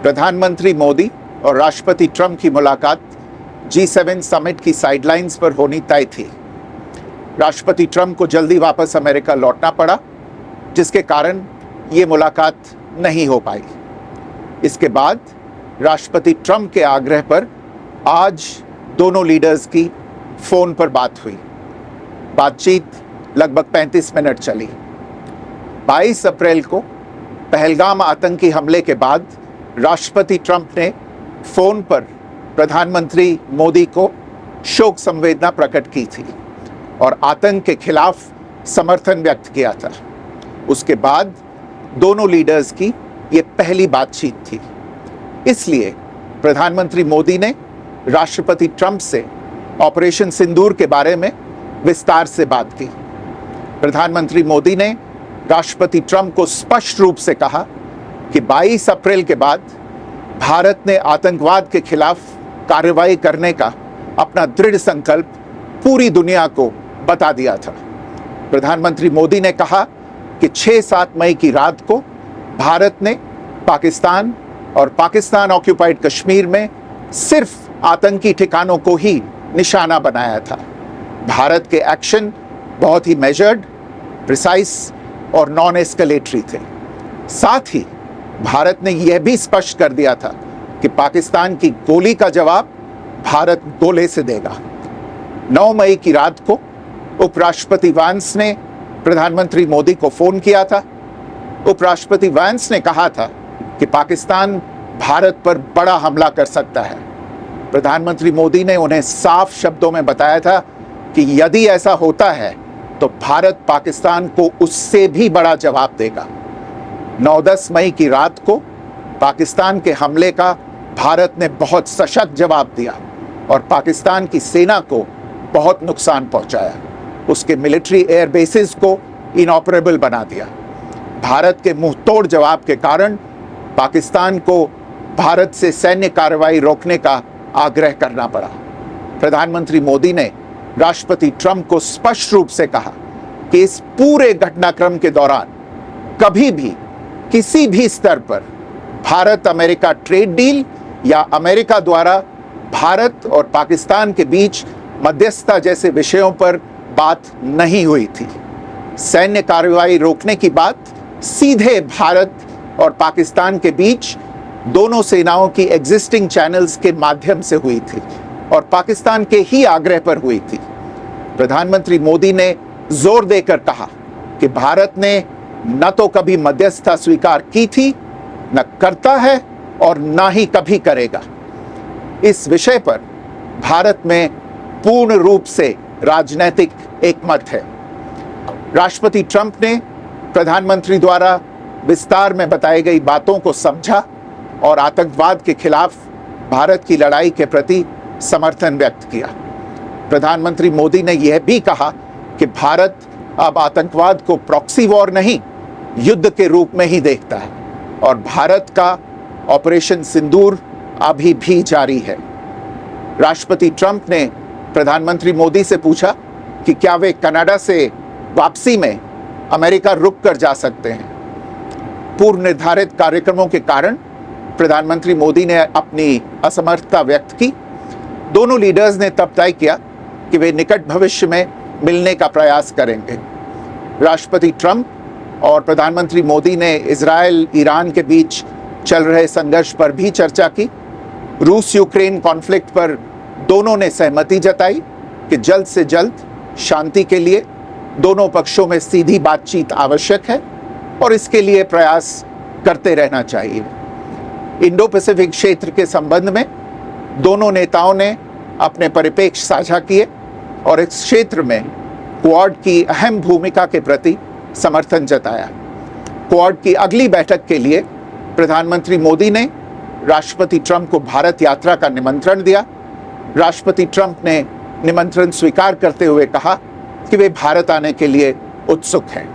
प्रधानमंत्री मोदी और राष्ट्रपति ट्रंप की मुलाकात G7 समिट की साइडलाइंस पर होनी तय थी। राष्ट्रपति ट्रंप को जल्दी वापस अमेरिका लौटना पड़ा, जिसके कारण ये मुलाकात नहीं हो पाई। इसके बाद राष्ट्रपति ट्रंप के आग्रह पर आज दोनों लीडर्स की फोन पर बात हुई। बातचीत लगभग 35 मिनट चली। 22 अप्रैल को पहलगाम आतंकी हमले के बाद राष्ट्रपति ट्रंप ने फोन पर प्रधानमंत्री मोदी को शोक संवेदना प्रकट की थी और आतंक के खिलाफ समर्थन व्यक्त किया था। उसके बाद दोनों लीडर्स की ये पहली बातचीत थी। इसलिए प्रधानमंत्री मोदी ने राष्ट्रपति ट्रंप से ऑपरेशन सिंदूर के बारे में विस्तार से बात की। प्रधानमंत्री मोदी ने राष्ट्रपति ट्रंप को स्पष्ट रूप से कहा कि 22 अप्रैल के बाद भारत ने आतंकवाद के खिलाफ कार्रवाई करने का अपना दृढ़ संकल्प पूरी दुनिया को बता दिया था। प्रधानमंत्री मोदी ने कहा कि 6-7 मई की रात को भारत ने पाकिस्तान और पाकिस्तान ऑक्युपाइड कश्मीर में सिर्फ आतंकी ठिकानों को ही निशाना बनाया था। भारत के एक्शन बहुत ही मेजर्ड, प्रिसाइज और नॉन एस्केलेटरी थे। साथ ही भारत ने यह भी स्पष्ट कर दिया था कि पाकिस्तान की गोली का जवाब भारत गोले से देगा। 9 मई की रात को उपराष्ट्रपति वांस ने प्रधानमंत्री मोदी को फोन किया था। उपराष्ट्रपति वांस ने कहा था कि पाकिस्तान भारत पर बड़ा हमला कर सकता है। प्रधानमंत्री मोदी ने उन्हें साफ शब्दों में बताया था कि यदि ऐसा होता है तो भारत पाकिस्तान को उससे भी बड़ा जवाब देगा। 9-10 मई की रात को पाकिस्तान के हमले का भारत ने बहुत सशक्त जवाब दिया और पाकिस्तान की सेना को बहुत नुकसान पहुंचाया। उसके मिलिट्री एयर बेसिस को इनऑपरेबल बना दिया। भारत के मुंहतोड़ जवाब के कारण पाकिस्तान को भारत से सैन्य कार्रवाई रोकने का आग्रह करना पड़ा। प्रधानमंत्री मोदी ने राष्ट्रपति ट्रंप को स्पष्ट रूप से कहा कि इस पूरे घटनाक्रम के दौरान कभी भी किसी भी स्तर पर भारत अमेरिका ट्रेड डील या अमेरिका द्वारा भारत और पाकिस्तान के बीच मध्यस्थता जैसे विषयों पर बात नहीं हुई थी। सैन्य कार्रवाई रोकने की बात सीधे भारत और पाकिस्तान के बीच दोनों सेनाओं की एग्जिस्टिंग चैनल्स के माध्यम से हुई थी और पाकिस्तान के ही आग्रह पर हुई थी। प्रधानमंत्री मोदी ने जोर देकर कहा कि भारत ने न तो कभी मध्यस्थता स्वीकार की थी, न करता है और न ही कभी करेगा। इस विषय पर भारत में पूर्ण रूप से राजनीतिक एकमत है। राष्ट्रपति ट्रंप ने प्रधानमंत्री द्वारा विस्तार में बताई गई बातों को समझा और आतंकवाद के खिलाफ भारत की लड़ाई के प्रति समर्थन व्यक्त किया। प्रधानमंत्री मोदी ने यह भी कहा कि भारत अब आतंकवाद को प्रॉक्सी वॉर नहीं, युद्ध के रूप में ही देखता है और भारत का ऑपरेशन सिंदूर अभी भी जारी है। राष्ट्रपति ट्रंप ने प्रधानमंत्री मोदी से पूछा कि क्या वे कनाडा से वापसी में अमेरिका रुक कर जा सकते हैं। पूर्व निर्धारित कार्यक्रमों के कारण प्रधानमंत्री मोदी ने अपनी असमर्थता व्यक्त की। दोनों लीडर्स ने तब तय किया कि वे निकट भविष्य में मिलने का प्रयास करेंगे। राष्ट्रपति ट्रंप और प्रधानमंत्री मोदी ने इजरायल ईरान के बीच चल रहे संघर्ष पर भी चर्चा की। रूस यूक्रेन कॉन्फ्लिक्ट पर दोनों ने सहमति जताई कि जल्द से जल्द शांति के लिए दोनों पक्षों में सीधी बातचीत आवश्यक है और इसके लिए प्रयास करते रहना चाहिए। इंडो पैसिफिक क्षेत्र के संबंध में दोनों नेताओं ने अपने परिप्रेक्ष्य साझा किए और इस क्षेत्र में क्वाड की अहम भूमिका के प्रति समर्थन जताया। क्वाड की अगली बैठक के लिए प्रधानमंत्री मोदी ने राष्ट्रपति ट्रंप को भारत यात्रा का निमंत्रण दिया। राष्ट्रपति ट्रंप ने निमंत्रण स्वीकार करते हुए कहा कि वे भारत आने के लिए उत्सुक हैं।